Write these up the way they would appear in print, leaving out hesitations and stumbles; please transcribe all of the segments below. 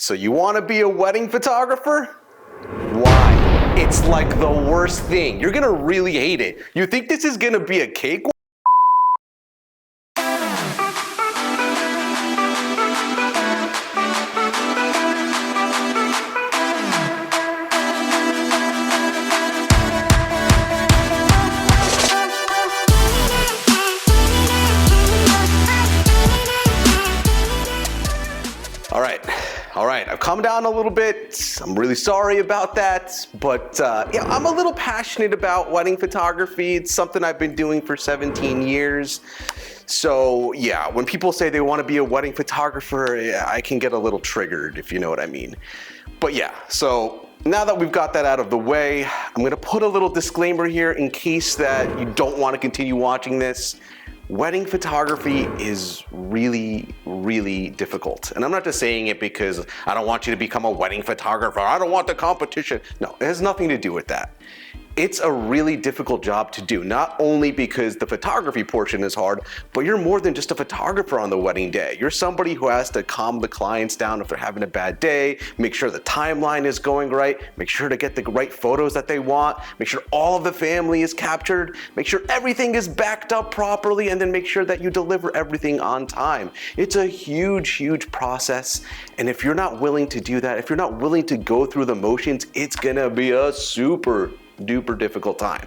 So you want to be a wedding photographer? Why? It's like the worst thing. You're gonna really hate it. You think this is gonna be a cakewalk? All right, I've calmed down a little bit. I'm really sorry about that, but yeah, I'm a little passionate about wedding photography. It's something I've been doing for 17 years. So yeah, when people say they want to be a wedding photographer, I can get a little triggered, if you know what I mean. But yeah, so now that we've got that out of the way, I'm gonna put a little disclaimer here in case that you don't want to continue watching this. Wedding photography is really, really difficult. And I'm not just saying it because I don't want you to become a wedding photographer. I don't want the competition. No, it has nothing to do with that. It's a really difficult job to do, not only because the photography portion is hard, but you're more than just a photographer on the wedding day. You're somebody who has to calm the clients down if they're having a bad day, make sure the timeline is going right, make sure to get the right photos that they want, make sure all of the family is captured, make sure everything is backed up properly, and then make sure that you deliver everything on time. It's a huge, huge process. And if you're not willing to do that, if you're not willing to go through the motions, it's gonna be a super duper difficult time.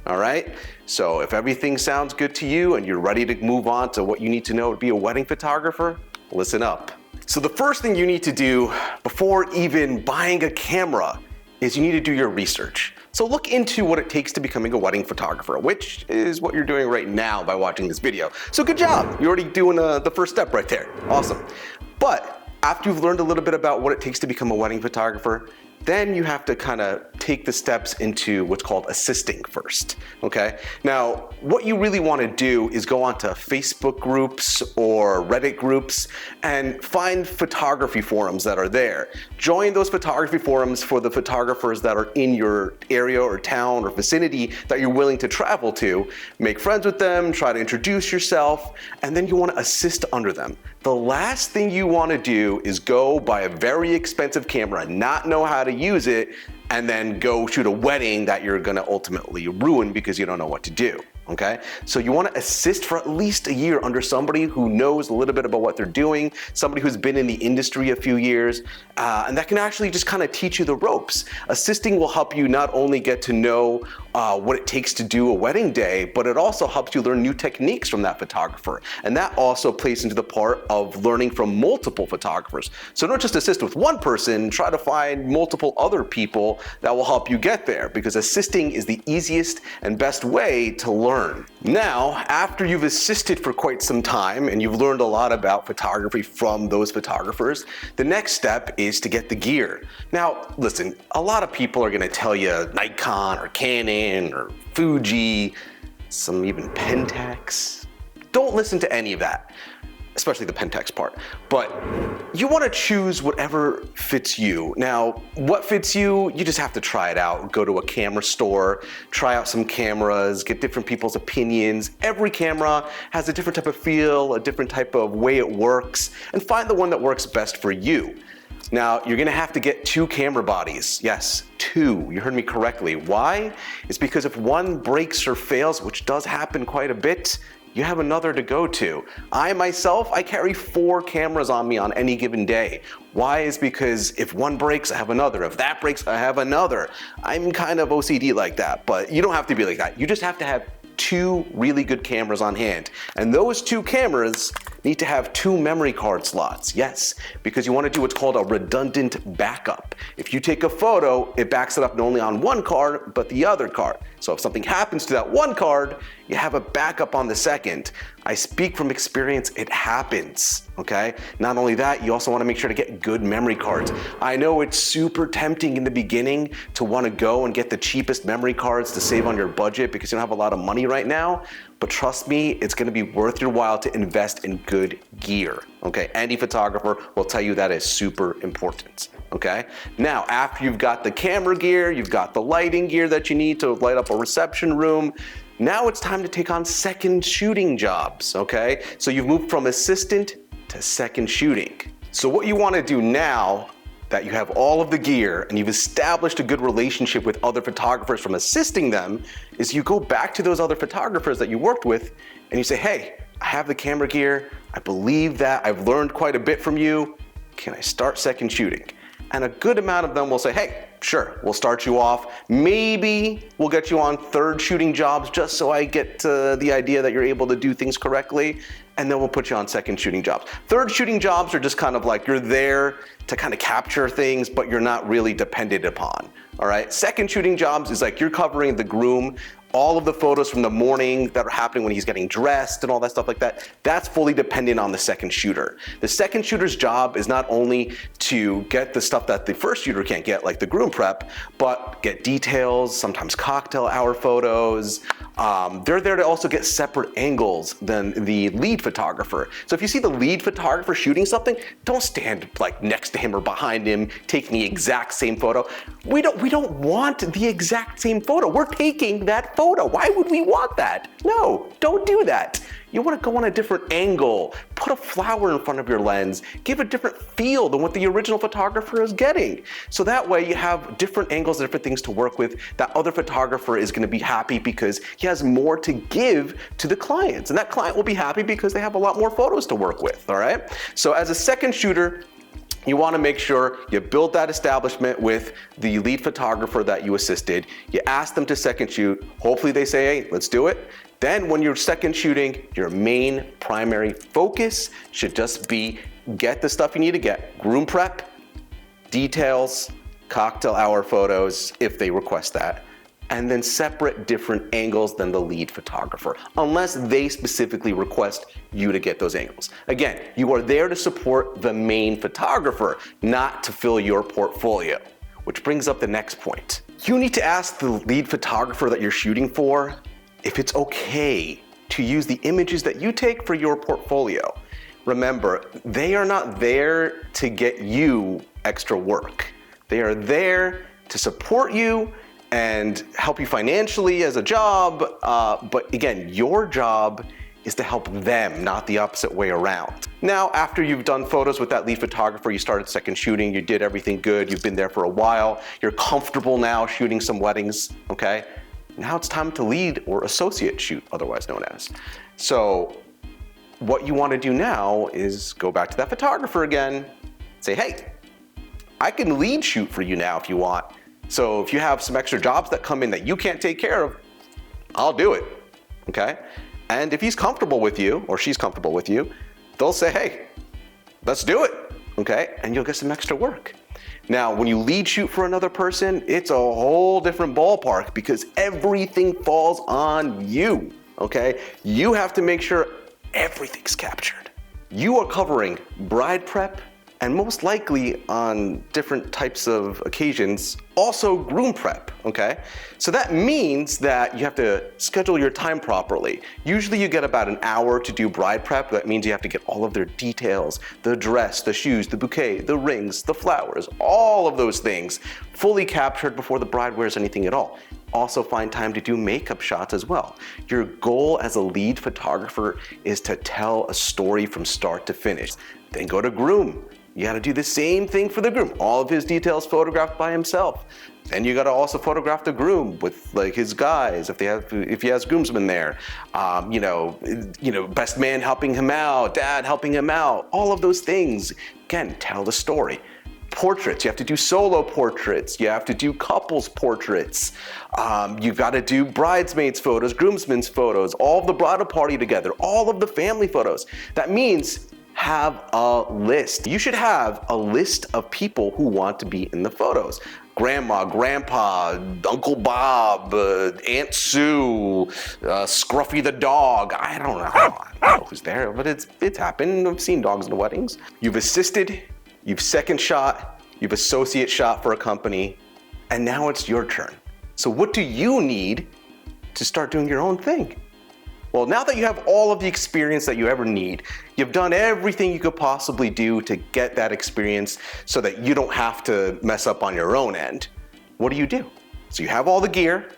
All right, so if everything sounds good to you and you're ready to move on to what you need to know to be a wedding photographer, listen up. So the first thing you need to do before even buying a camera is you need to do your research. So look into what it takes to becoming a wedding photographer, which is what you're doing right now by watching this video. So good job, you're already doing the first step right there. Awesome. But after you've learned a little bit about what it takes to become a wedding photographer, then you have to kind of take the steps into what's called assisting first, okay? Now, what you really want to do is go onto Facebook groups or Reddit groups and find photography forums that are there. Join those photography forums for the photographers that are in your area or town or vicinity that you're willing to travel to. Make friends with them, try to introduce yourself, and then you want to assist under them. The last thing you want to do is go buy a very expensive camera, not know how to use it, and then go shoot a wedding that you're gonna ultimately ruin because you don't know what to do. Okay, so you want to assist for at least a year under somebody who knows a little bit about what they're doing, somebody who's been in the industry a few years, and that can actually just kind of teach you the ropes. Assisting will help you not only get to know what it takes to do a wedding day, but it also helps you learn new techniques from that photographer. And that also plays into the part of learning from multiple photographers. So don't just assist with one person, try to find multiple other people that will help you get there, because assisting is the easiest and best way to learn. Now, after you've assisted for quite some time and you've learned a lot about photography from those photographers, the next step is to get the gear. Now, listen, a lot of people are gonna tell you Nikon or Canon or Fuji, some even Pentax. Don't listen to any of that, especially the Pentax part. But you want to choose whatever fits you. Now, what fits you, you just have to try it out. Go to a camera store, try out some cameras, get different people's opinions. Every camera has a different type of feel, a different type of way it works, and find the one that works best for you. Now, you're gonna have to get 2 camera bodies. Yes, 2, you heard me correctly. Why? It's because if one breaks or fails, which does happen quite a bit, you have another to go to. I myself, I carry 4 cameras on me on any given day. Why? Is because if one breaks, I have another. If that breaks, I have another. I'm kind of OCD like that, but you don't have to be like that. You just have to have 2 really good cameras on hand. And those 2 cameras need to have 2 memory card slots. Yes, because you want to do what's called a redundant backup. If you take a photo, it backs it up not only on one card, but the other card. So if something happens to that one card, you have a backup on the second. I speak from experience, it happens, okay? Not only that, you also want to make sure to get good memory cards. I know it's super tempting in the beginning to want to go and get the cheapest memory cards to save on your budget because you don't have a lot of money right now, but trust me, it's going to be worth your while to invest in good gear, okay? Any photographer will tell you that is super important, okay? Now, after you've got the camera gear, you've got the lighting gear that you need to light up a reception room, now it's time to take on second shooting jobs, okay? So you've moved from assistant to second shooting. So what you want to do now that you have all of the gear and you've established a good relationship with other photographers from assisting them is you go back to those other photographers that you worked with and you say, hey, I have the camera gear. I believe that I've learned quite a bit from you. Can I start second shooting? And a good amount of them will say, hey, sure, we'll start you off. Maybe we'll get you on third shooting jobs just so I get the idea that you're able to do things correctly. And then we'll put you on second shooting jobs. Third shooting jobs are just kind of like you're there to kind of capture things, but you're not really dependent upon. All right. Second shooting jobs is like you're covering the groom, all of the photos from the morning that are happening when he's getting dressed and all that stuff like that. That's fully dependent on the second shooter. The second shooter's job is not only to get the stuff that the first shooter can't get, like the groom prep, but get details, sometimes cocktail hour photos. They're there to also get separate angles than the lead photographer. So if you see the lead photographer shooting something, don't stand like next to him or behind him taking the exact same photo. We don't want the exact same photo. We're taking that photo. Why would we want that? No, don't do that. You want to go on a different angle, put a flower in front of your lens, give a different feel than what the original photographer is getting. So that way you have different angles and different things to work with. That other photographer is going to be happy because he has more to give to the clients. And that client will be happy because they have a lot more photos to work with, all right? So as a second shooter, you want to make sure you build that establishment with the lead photographer that you assisted. You ask them to second shoot. Hopefully they say, hey, let's do it. Then when you're second shooting, your main primary focus should just be get the stuff you need to get. Groom prep, details, cocktail hour photos, if they request that, and then separate different angles than the lead photographer, unless they specifically request you to get those angles. Again, you are there to support the main photographer, not to fill your portfolio, which brings up the next point. You need to ask the lead photographer that you're shooting for if it's okay to use the images that you take for your portfolio. Remember, they are not there to get you extra work. They are there to support you and help you financially as a job, but again, your job is to help them, not the opposite way around. Now, after you've done photos with that lead photographer, you started second shooting, you did everything good, you've been there for a while, you're comfortable now shooting some weddings, okay? Now it's time to lead or associate shoot, otherwise known as. So what you want to do now is go back to that photographer again, say, hey, I can lead shoot for you now if you want. So if you have some extra jobs that come in that you can't take care of, I'll do it, okay? And if he's comfortable with you or she's comfortable with you, they'll say, hey, let's do it, okay? And you'll get some extra work. Now, when you lead shoot for another person, it's a whole different ballpark because everything falls on you, okay? You have to make sure everything's captured. You are covering bride prep and most likely on different types of occasions, also groom prep, okay? So that means that you have to schedule your time properly. Usually you get about an hour to do bride prep. That means you have to get all of their details, the dress, the shoes, the bouquet, the rings, the flowers, all of those things fully captured before the bride wears anything at all. Also find time to do makeup shots as well. Your goal as a lead photographer is to tell a story from start to finish. Then go to groom. You gotta do the same thing for the groom. All of his details photographed by himself. Then you gotta also photograph the groom with like his guys, if he has groomsmen there. Best man helping him out, dad helping him out, all of those things. Again, tell the story. Portraits, you have to do solo portraits, you have to do couples portraits, you've got to do bridesmaids photos, groomsmen's photos, all of the bridal party together, all of the family photos. That means have a list. You should have a list of people who want to be in the photos. Grandma, Grandpa, Uncle Bob, Aunt Sue, Scruffy the dog. I don't know who's there, but it's happened. I've seen dogs in the weddings. You've assisted, you've second shot, you've associate shot for a company, and now it's your turn. So what do you need to start doing your own thing? Well, now that you have all of the experience that you ever need, you've done everything you could possibly do to get that experience so that you don't have to mess up on your own end. What do? So you have all the gear.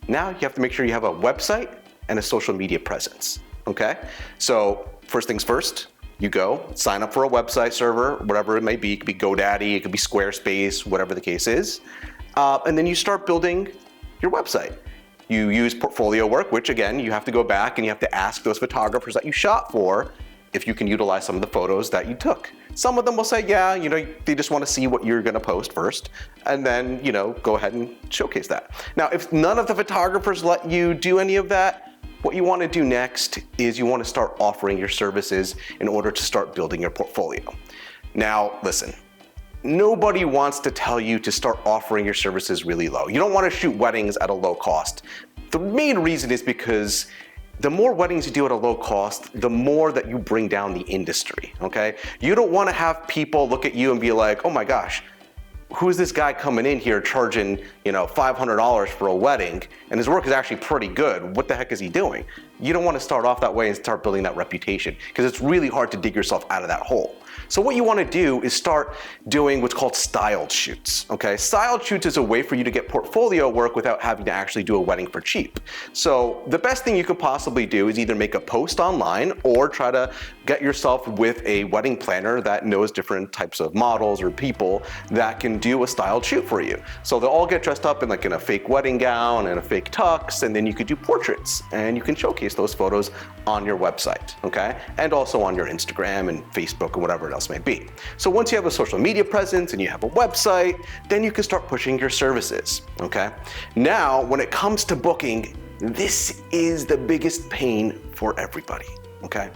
Now you have to make sure you have a website and a social media presence, okay? So first things first, You go, sign up for a website server, whatever it may be. It could be GoDaddy, it could be Squarespace, whatever the case is. And then you start building your website. You use portfolio work, which again, you have to go back and you have to ask those photographers that you shot for if you can utilize some of the photos that you took. Some of them will say, yeah, they just want to see what you're going to post first, and then, go ahead and showcase that. Now, if none of the photographers let you do any of that, what you want to do next is you want to start offering your services in order to start building your portfolio. Now, listen, nobody wants to tell you to start offering your services really low. You don't want to shoot weddings at a low cost. The main reason is because the more weddings you do at a low cost, the more that you bring down the industry, okay? You don't want to have people look at you and be like, oh my gosh, who's this guy coming in here charging, $500 for a wedding, and his work is actually pretty good. What the heck is he doing? You don't want to start off that way and start building that reputation, because it's really hard to dig yourself out of that hole. So what you want to do is start doing what's called styled shoots, okay? Styled shoots is a way for you to get portfolio work without having to actually do a wedding for cheap. So the best thing you could possibly do is either make a post online or try to get yourself with a wedding planner that knows different types of models or people that can do a styled shoot for you. So they'll all get dressed up in a fake wedding gown and a fake tux, and then you could do portraits and you can showcase those photos on your website, okay? And also on your Instagram and Facebook and whatever else may be. So once you have a social media presence and you have a website, then you can start pushing your services, okay? Now, when it comes to booking, this is the biggest pain for everybody, okay?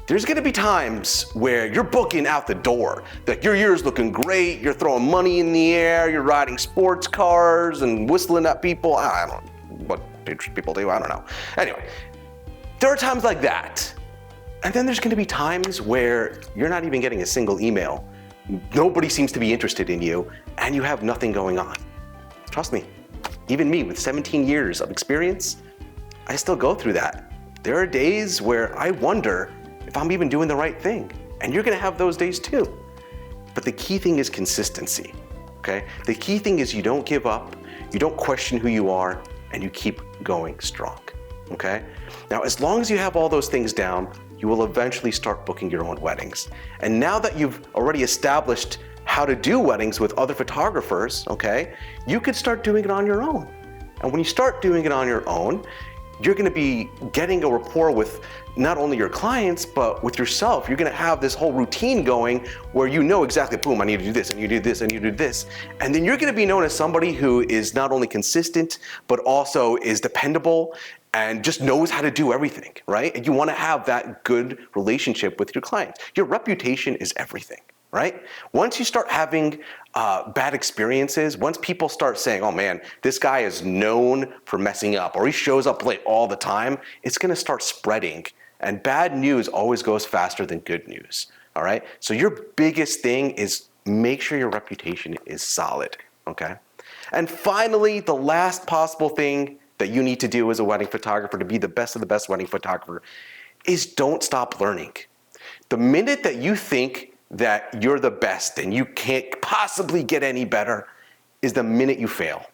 There's gonna be times where you're booking out the door, that your year's looking great, you're throwing money in the air, you're riding sports cars and whistling at people. I don't know what people do, I don't know. Anyway, there are times like that. And then there's gonna be times where you're not even getting a single email. Nobody seems to be interested in you, and you have nothing going on. Trust me, even me with 17 years of experience, I still go through that. There are days where I wonder if I'm even doing the right thing. And you're gonna have those days too. But the key thing is consistency, okay? The key thing is you don't give up, you don't question who you are, and you keep going strong, okay? Now, as long as you have all those things down, you will eventually start booking your own weddings. And now that you've already established how to do weddings with other photographers, okay, you could start doing it on your own. And when you start doing it on your own, you're gonna be getting a rapport with not only your clients, but with yourself. You're gonna have this whole routine going where you know exactly, boom, I need to do this, and you do this, and you do this. And then you're gonna be known as somebody who is not only consistent, but also is dependable and just knows how to do everything, right? And you wanna have that good relationship with your clients. Your reputation is everything, right? Once you start having bad experiences, once people start saying, oh man, this guy is known for messing up, or he shows up late all the time, it's gonna start spreading. And bad news always goes faster than good news, all right? So your biggest thing is make sure your reputation is solid, okay? And finally, the last possible thing that you need to do as a wedding photographer to be the best of the best wedding photographer is don't stop learning. The minute that you think that you're the best and you can't possibly get any better is the minute you fail.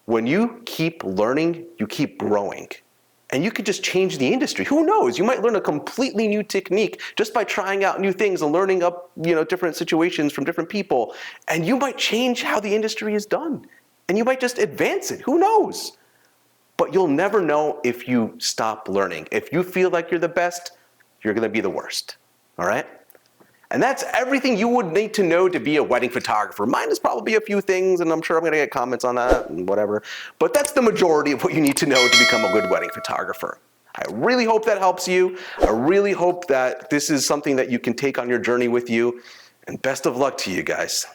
When you keep learning, you keep growing. And you could just change the industry. Who knows? You might learn a completely new technique just by trying out new things and learning up, different situations from different people. And you might change how the industry is done. And you might just advance it. Who knows? But you'll never know if you stop learning. If you feel like you're the best, you're gonna be the worst, all right? And that's everything you would need to know to be a wedding photographer. Mine is probably a few things, and I'm sure I'm gonna get comments on that and whatever. But that's the majority of what you need to know to become a good wedding photographer. I really hope that helps you. I really hope that this is something that you can take on your journey with you. And best of luck to you guys.